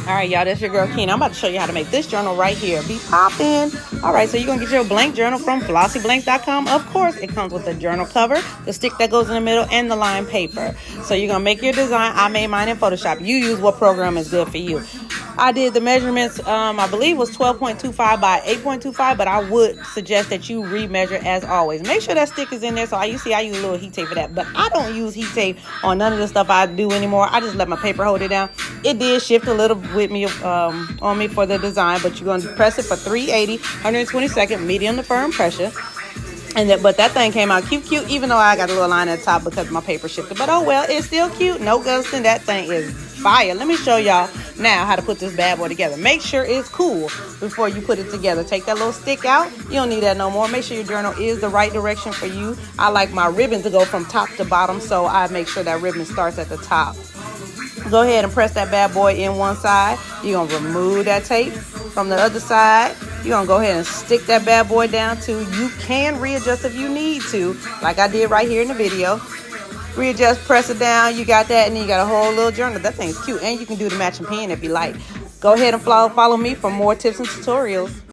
All right, y'all, that's your girl Keen. I'm about to show you how to make this journal right here. Be popping. All right, so you're going to get your blank journal from FlossieBlanks.com. Of course, it comes with the journal cover, the stick that goes in the middle, and the lined paper. So you're going to make your design. I made mine in Photoshop. You use what program is good for you. I did the measurements, I believe it was 12.25 by 8.25, but I would suggest that you remeasure as always. Make sure that stick is in there. So I use a little heat tape for that, but I don't use heat tape on none of the stuff I do anymore. I just let my paper hold it down. It did shift a little with me on me for the design, but you're going to press it for 380, 120-second, medium to firm pressure. But that thing came out cute, even though I got a little line at the top because my paper shifted. But oh well, it's still cute. No ghosting. That thing is fire. Let me show y'all now how to put this bad boy together. Make sure it's cool before you put it together. Take that little stick out. You don't need that no more. Make sure your journal is the right direction for you. I like my ribbon to go from top to bottom, so I make sure that ribbon starts at the top. Go ahead and press that bad boy in one side. You're going to remove that tape from the other side. You're going to go ahead and stick that bad boy down too. You can readjust if you need to, like I did right here in the video. Readjust, press it down. You got that, and then you got a whole little journal. That thing's cute, and you can do the matching pen if you like. Go ahead and follow me for more tips and tutorials.